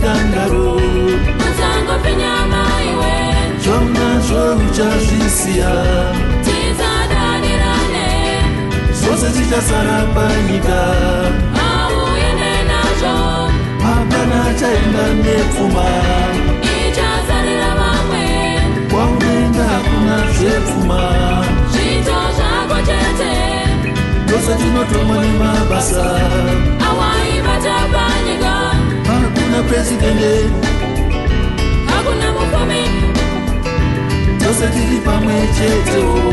mikangaro Muzango pinyama iwe Chomna chouchazisia Tizadanirane Zose zichasarapanyika Auyende nacho Hapana chaenda nepfuma Ichazalira vamwe Kwaunenda kuna zvepfuma Zvito zvako chete Zose dzinotomwa nemabasa Awaivatapanyika Hakuna presidente Hakuna mufumi Zose tiri pamwe chetewo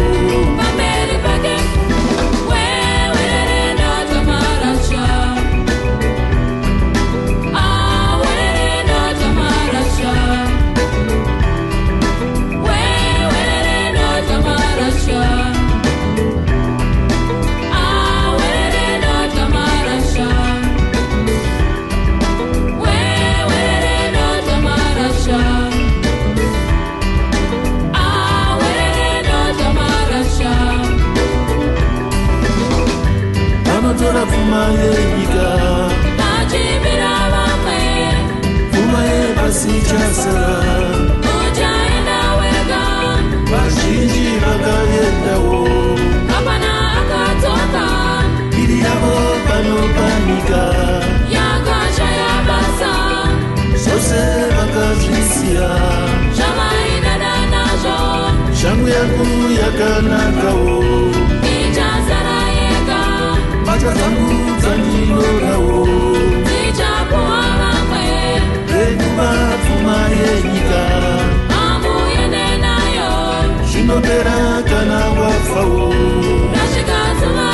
Pamberi pake Wewe ndoto marasha Wewe ndoto marasha Wewe ndoto marasha Wewe ndoto marasha Wewe ndoto marasha Anotora pfuma yenyika Achibira vamwe Pfuma yepasi chasara Uchaenda wega Vazhinji vakaendawo Hapana akatoka Iri yavo panopanika Yakashaya basa Zvose vakazvisiya Zvavaidada nazvo Shangu yangu yakanakawo Ichazara yega Mbatya dzangu dzandinorawo Dzichapuwa vamwe Rekuva pfuma yenyika Amuende nayo Zvinopera kana wafawo Rasvika zuva